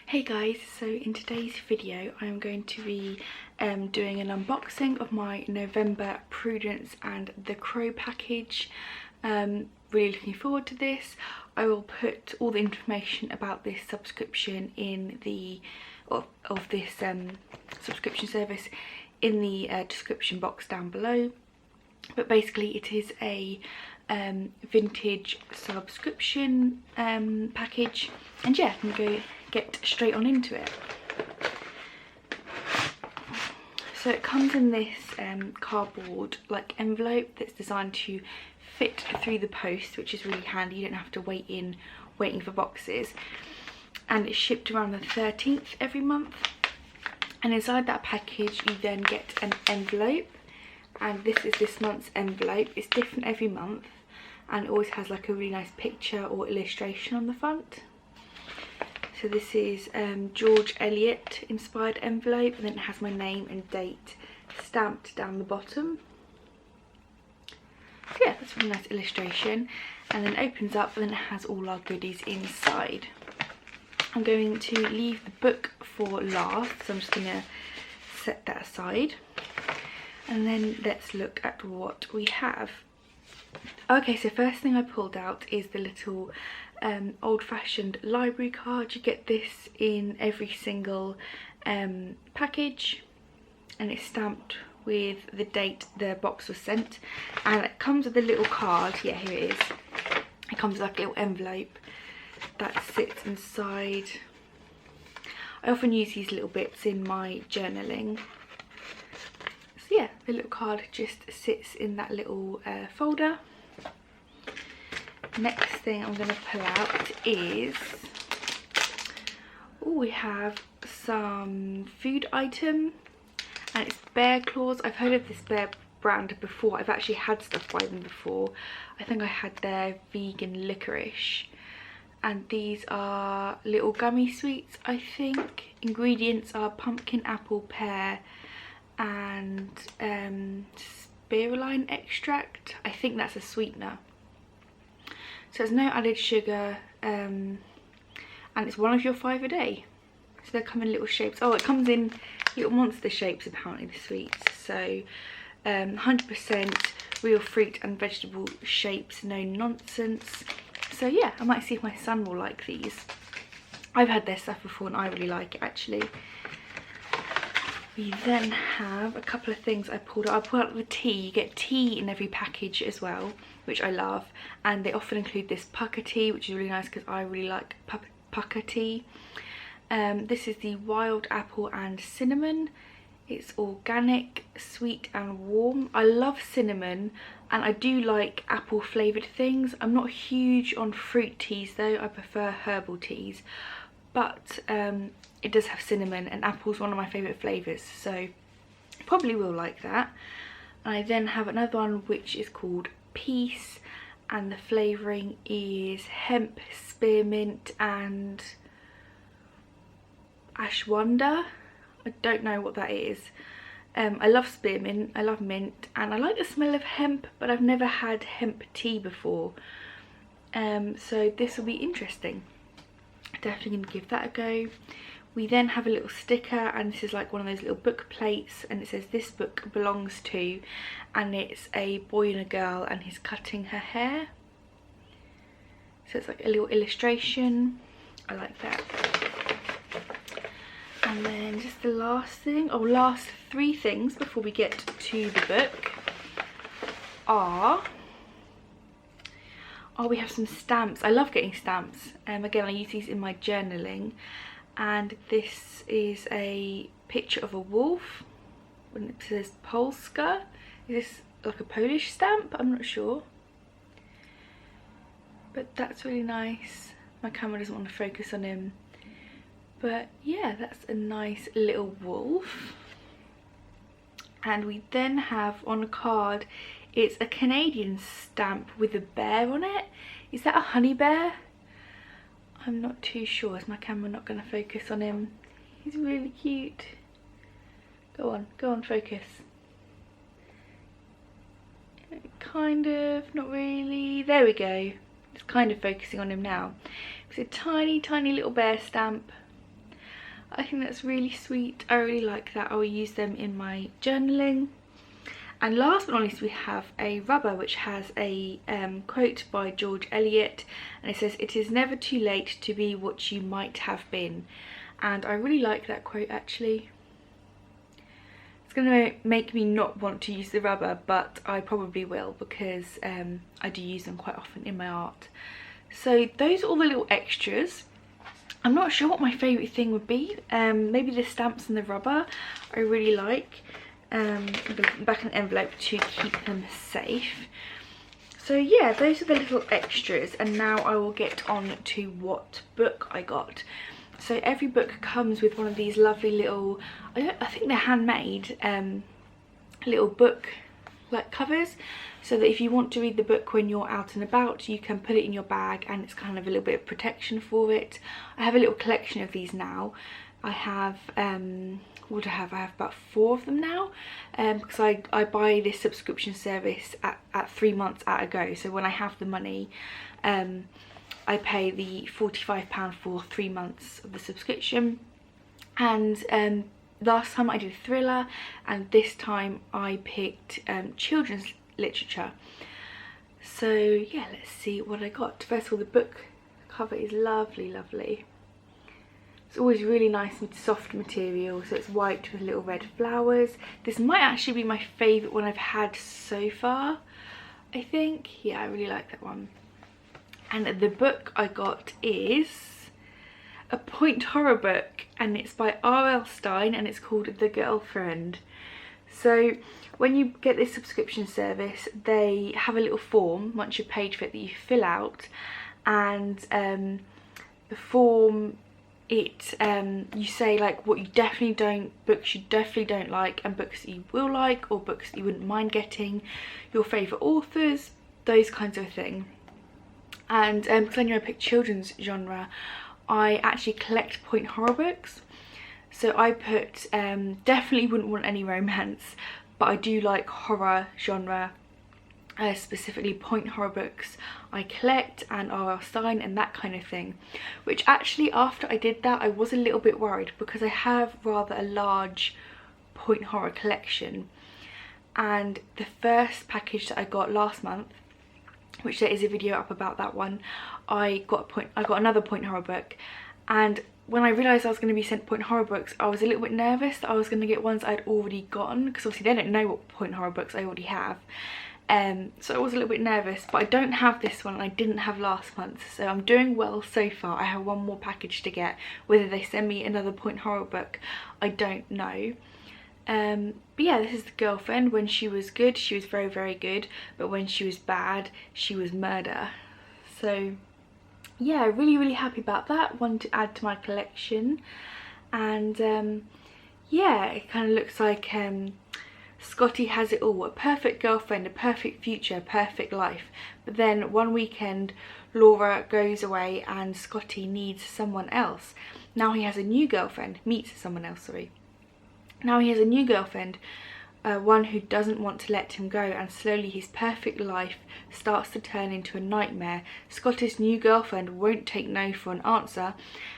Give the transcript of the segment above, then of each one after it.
Hey guys, so in today's video I'm going to be doing an unboxing of my November Prudence and the Crow package. Really looking forward to this. I will put all the information about this subscription in the of this subscription service in the description box down below. But basically it is a vintage subscription package, and yeah, I'm going to get straight on into it. So it comes in this cardboard like envelope that's designed to fit through the post, which is really handy. You don't have to waiting for boxes, and it's shipped around the 13th every month. And inside that package you then get an envelope, and this is this month's envelope. It's different every month and it always has like a really nice picture or illustration on the front. So this is George Eliot inspired envelope, and then it has my name and date stamped down the bottom. So yeah, that's a really nice illustration, and then it opens up and then it has all our goodies inside. I'm going to leave the book for last, so I'm just going to set that aside. And then let's look at what we have. Okay, so first thing I pulled out is the little old-fashioned library card. You get this in every single package, and it's stamped with the date the box was sent, and it comes with a little card. Yeah, here it is. It comes with like a little envelope that sits inside. I often use these little bits in my journaling. So yeah, the little card just sits in that little folder. Next thing I'm going to pull out is, we have some food item, and it's Bear Claws. I've heard of this Bear brand before. I've actually had stuff by them before. I think I had their vegan licorice, and these are little gummy sweets. I think ingredients are pumpkin, apple, pear and spirulina extract. I think that's a sweetener. So there's no added sugar, and it's one of your 5 a day. So they come in little shapes. Oh, it comes in little monster shapes apparently, the sweets. So 100% real fruit and vegetable shapes, no nonsense. So yeah, I might see if my son will like these. I've had their stuff before and I really like it actually. We then have a couple of things I pulled out. I pulled out the tea. You get tea in every package as well, which I love. And they often include this pucker tea, which is really nice because I really like pucker tea. This is the wild apple and cinnamon. It's organic, sweet and warm. I love cinnamon and I do like apple flavoured things. I'm not huge on fruit teas though. I prefer herbal teas. But it does have cinnamon, and apple's one of my favourite flavours, so probably will like that. And I then have another one which is called Peace, and the flavouring is hemp, spearmint and ashwagandha. I don't know what that is. I love spearmint, I love mint, and I like the smell of hemp, but I've never had hemp tea before. So this will be interesting. Definitely going to give that a go. We then have a little sticker, and this is like one of those little book plates, and it says this book belongs to, and it's a boy and a girl and he's cutting her hair. So it's like a little illustration. I like that. And then just the last thing, last 3 things before we get to the book are, we have some stamps. I love getting stamps. Again, I use these in my journaling. And this is a picture of a wolf. When it says Polska. Is this like a Polish stamp? I'm not sure. But that's really nice. My camera doesn't want to focus on him. But yeah, that's a nice little wolf. And we then have on a card, it's a Canadian stamp with a bear on it. Is that a honey bear? I'm not too sure. Is my camera not going to focus on him? He's really cute. Go on, focus. Kind of, not really. There we go. It's kind of focusing on him now. It's a tiny, tiny little bear stamp. I think that's really sweet. I really like that. I will use them in my journaling. And last but not least, we have a rubber which has a quote by George Eliot, and it says, "It is never too late to be what you might have been." And I really like that quote actually. It's going to make me not want to use the rubber, but I probably will, because I do use them quite often in my art. So those are all the little extras. I'm not sure what my favourite thing would be. Maybe the stamps and the rubber I really like. I'm going to put them back in the envelope to keep them safe. So yeah, those are the little extras, and now I will get on to what book I got. So every book comes with one of these lovely little, I think they're handmade, little book like covers, so that if you want to read the book when you're out and about, you can put it in your bag and it's kind of a little bit of protection for it. I have a little collection of these now. I have, what do I have? I have about 4 of them now, because I buy this subscription service at 3 months at a go. So when I have the money, I pay the £45 for 3 months of the subscription. And last time I did thriller, and this time I picked children's literature. So yeah, let's see what I got. First of all, the book cover is lovely, lovely. It's always really nice and soft material, so it's white with little red flowers. This might actually be my favourite one I've had so far, I think. Yeah, I really like that one. And the book I got is a point horror book, and it's by R.L. Stine, and it's called The Girlfriend. So when you get this subscription service, they have a little form once you've paid for it that you fill out, and the form, you say like what you definitely don't, books you definitely don't like, and books that you will like, or books that you wouldn't mind getting, your favourite authors, those kinds of thing. And because I knew I picked children's genre, I actually collect point horror books. So I put, definitely wouldn't want any romance, but I do like horror genre, specifically point horror books I collect, and R.L. Stine and that kind of thing. Which actually, after I did that, I was a little bit worried, because I have rather a large point horror collection. And the first package that I got last month, which there is a video up about that one, I got another point horror book, and when I realised I was going to be sent point horror books, I was a little bit nervous that I was going to get ones I'd already gotten, because obviously they don't know what point horror books I already have. So I was a little bit nervous, but I don't have this one and I didn't have last month, so I'm doing well so far. I have one more package to get. Whether they send me another point horror book, I don't know. But yeah, this is The Girlfriend. When she was good, she was very, very good, but when she was bad, she was murder. So yeah, really, really happy about that. One to add to my collection. And yeah, it kind of looks like Scotty has it all: a perfect girlfriend, a perfect future, perfect life. But then one weekend Laura goes away and Scotty needs someone else. Now he has a new girlfriend, meets someone else, sorry. Now he has a new girlfriend, one who doesn't want to let him go, and slowly his perfect life starts to turn into a nightmare. Scotty's new girlfriend won't take no for an answer,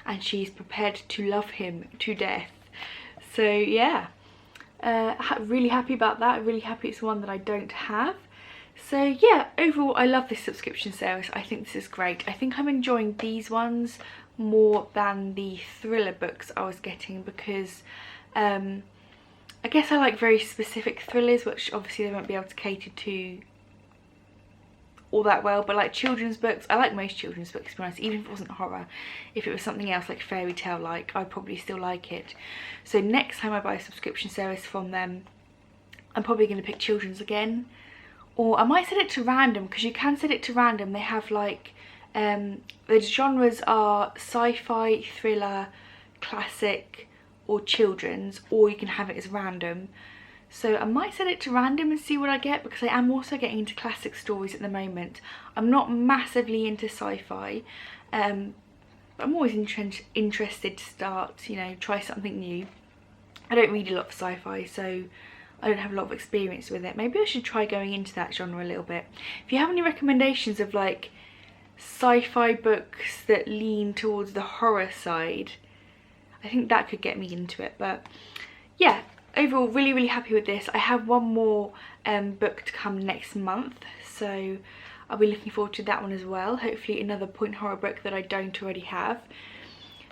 and she's prepared to love him to death. So yeah, really happy about that. Really happy it's one that I don't have. So yeah, overall I love this subscription service. I think this is great. I think I'm enjoying these ones more than the thriller books I was getting, because I guess I like very specific thrillers, which obviously they won't be able to cater to all that well. But like children's books, I like most children's books, to be honest. Even if it wasn't horror, if it was something else like fairy tale like, I'd probably still like it. So next time I buy a subscription service from them, I'm probably going to pick children's again, or I might set it to random, because you can set it to random. They have like the genres are sci-fi, thriller, classic, or children's, or you can have it as random. So I might set it to random and see what I get, because I am also getting into classic stories at the moment. I'm not massively into sci-fi, but I'm always interested to start, you know, try something new. I don't read a lot of sci-fi, so I don't have a lot of experience with it. Maybe I should try going into that genre a little bit. If you have any recommendations of like sci-fi books that lean towards the horror side, I think that could get me into it. But yeah, overall really happy with this. I have one more book to come next month, so I'll be looking forward to that one as well. Hopefully another point horror book that I don't already have.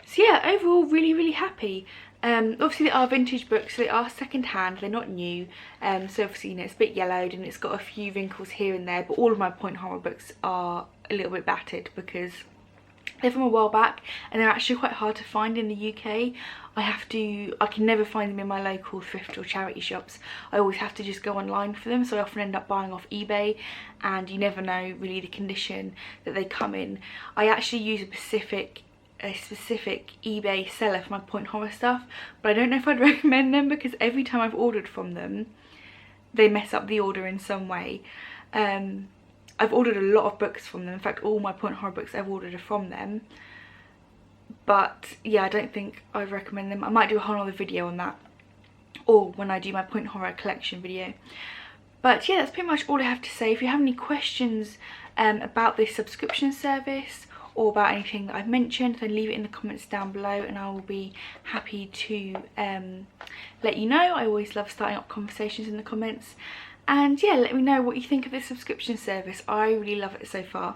So yeah, overall really happy. Obviously they are vintage books, so they are second hand, they're not new, so obviously, you know, it's a bit yellowed and it's got a few wrinkles here and there, but all of my point horror books are a little bit battered because they're from a while back and they're actually quite hard to find in the UK. I can never find them in my local thrift or charity shops. I always have to just go online for them, so I often end up buying off eBay, and you never know really the condition that they come in. I actually use a specific eBay seller for my point horror stuff, but I don't know if I'd recommend them because every time I've ordered from them they mess up the order in some way. I've ordered a lot of books from them. In fact, all my point horror books I've ordered are from them. But yeah, I don't think I'd recommend them. I might do a whole other video on that, or when I do my point horror collection video. But yeah, that's pretty much all I have to say. If you have any questions about this subscription service or about anything that I've mentioned, then leave it in the comments down below and I will be happy to let you know. I always love starting up conversations in the comments. And yeah, let me know what you think of this subscription service. I really love it so far.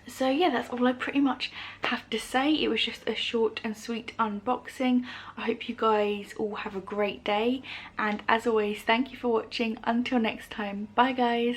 So yeah, that's all I pretty much have to say. It was just a short and sweet unboxing. I hope you guys all have a great day, and as always, thank you for watching. Until next time, bye guys.